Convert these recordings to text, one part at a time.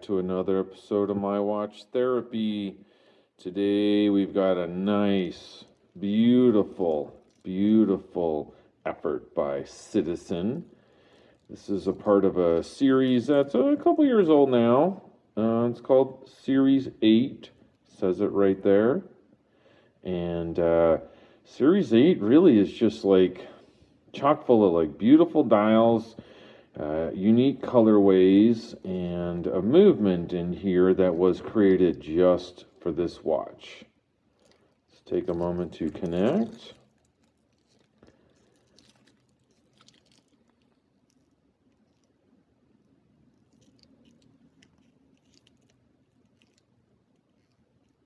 back to another episode of My Watch Therapy. Today we've got a nice, beautiful effort by Citizen. This is a part of a series that's a couple years old now. It's called Series 8, says it right there. And Series 8 really is just like chock full of like beautiful dials, unique colorways, and a movement in here that was created just for this watch. Let's take a moment to connect.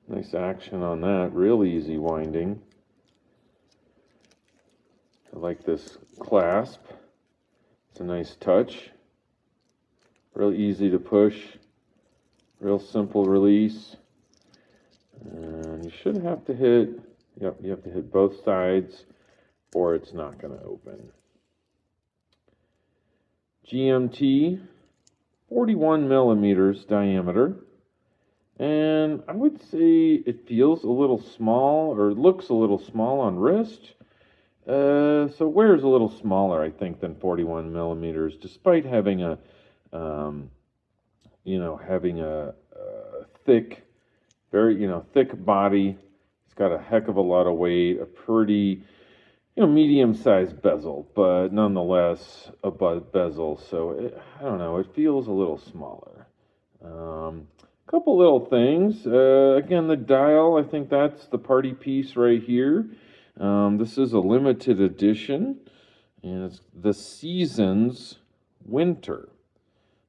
Nice action on that, real easy winding. I like this clasp. It's a nice touch. Real easy to push. Real simple release. And you should have to hit, you have to hit both sides or it's not going to open. GMT, 41 millimeters diameter. And I would say it feels a little small, or looks a little small on wrist. So it wears a little smaller, I think, than 41 millimeters, despite having a, thick, very, thick body. It's got a heck of a lot of weight, a pretty, medium-sized bezel, but nonetheless a bezel. So I don't know, it feels a little smaller. Couple little things. Again, the dial, I think that's the party piece right here. This is a limited edition, and it's the Seasons Winter.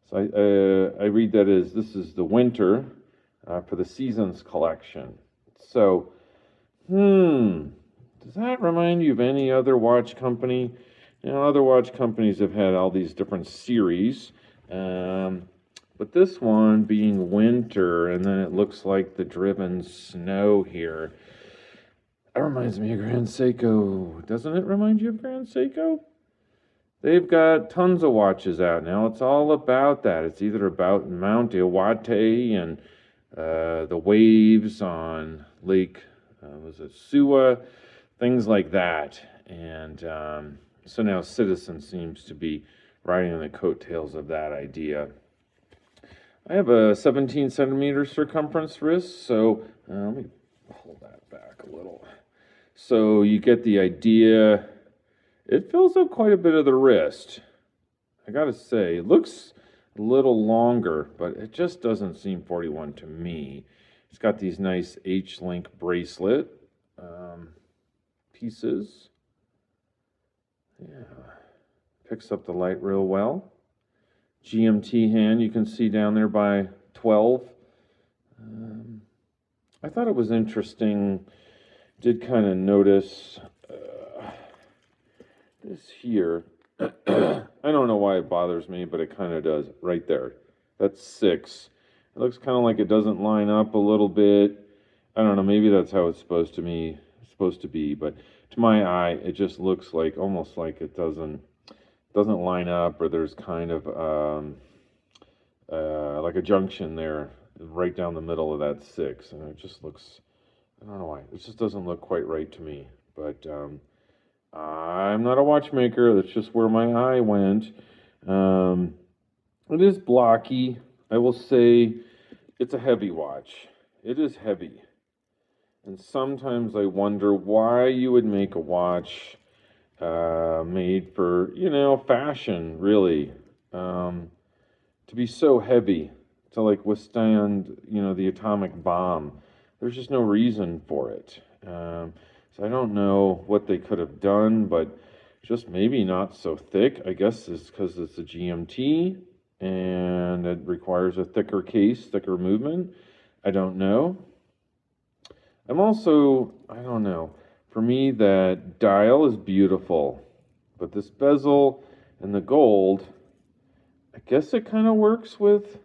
So I read that as this is the winter for the Seasons collection. So, does that remind you of any other watch company? Other watch companies have had all these different series. But this one being winter, and then it looks like the driven snow here. That reminds me of Grand Seiko. Doesn't it remind you of Grand Seiko? They've got tons of watches out now. It's all about that. It's either about Mount Iwate and the waves on Lake, Suwa, things like that. And so now Citizen seems to be riding on the coattails of that idea. I have a 17 centimeter circumference wrist, so let me pull that back a little. So you get the idea. It fills up quite a bit of the wrist. I gotta say, it looks a little longer, but it just doesn't seem 41 to me. It's got these nice H-link bracelet pieces. Yeah, picks up the light real well. GMT hand, you can see down there by 12. I thought it was interesting. Did kind of notice this here. I don't know why it bothers me, but it kind of does right there. That's 6. It looks kind of like it doesn't line up a little bit. I don't know. Maybe that's how it's supposed to be. But to my eye, it just looks like almost like it doesn't line up, or there's kind of like a junction there right down the middle of that 6, and it just looks, I don't know why, it just doesn't look quite right to me. But I'm not a watchmaker. That's just where my eye went. It is blocky. I will say it's a heavy watch. It is heavy, and sometimes I wonder why you would make a watch made for, fashion, really, to be so heavy, to like withstand, the atomic bomb. There's just no reason for it. So I don't know what they could have done, but just maybe not so thick. I guess it's because it's a GMT and it requires a thicker case, thicker movement. I don't know. I'm also, I don't know. For me, that dial is beautiful, but this bezel and the gold, I guess it kind of works with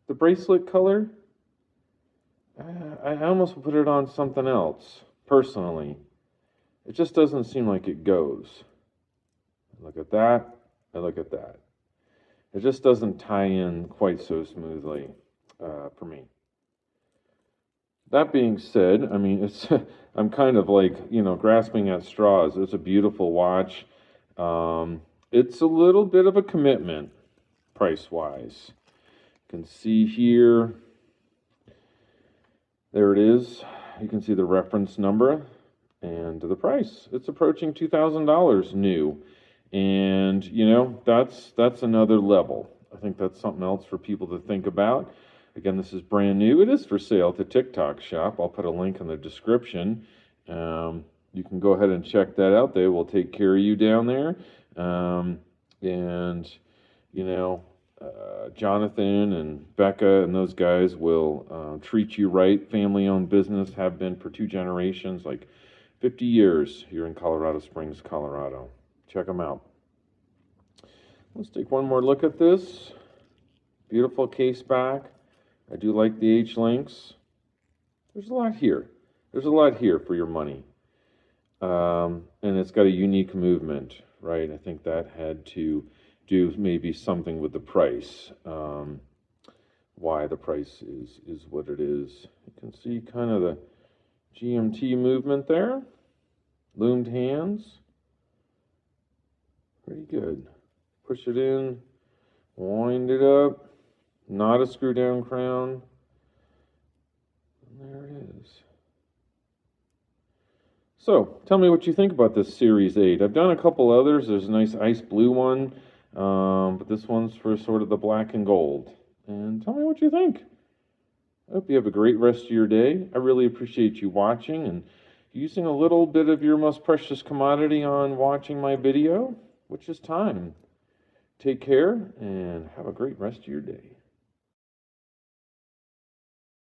the bracelet color. I almost put it on something else, personally. It just doesn't seem like it goes. I look at that, I look at that. It just doesn't tie in quite so smoothly. for me. That being said, I mean, it's I'm kind of like, grasping at straws. It's a beautiful watch. It's a little bit of a commitment price-wise. You can see here, there it is. You can see the reference number and the price. It's approaching $2,000 new. And, that's another level. I think that's something else for people to think about. Again, this is brand new. It is for sale at the Tick Tock shop. I'll put a link in the description. You can go ahead and check that out. They will take care of you down there. And, Jonathan and Becca and those guys will treat you right. Family-owned business, have been for 2 generations, like 50 years here in Colorado Springs, Colorado. Check them out. Let's take one more look at this. Beautiful case back. I do like the H-links. There's a lot here. There's a lot here for your money. And it's got a unique movement, right? I think that had to do maybe something with the price. Why the price is what it is. You can see kind of the GMT movement there. Loomed hands. Pretty good. Push it in. Wind it up. Not a screw down crown. And there it is. So, tell me what you think about this Series 8. I've done a couple others. There's a nice ice blue one, but this one's for sort of the black and gold. And tell me what you think. I hope you have a great rest of your day. I really appreciate you watching and using a little bit of your most precious commodity on watching my video, which is time. Take care and have a great rest of your day.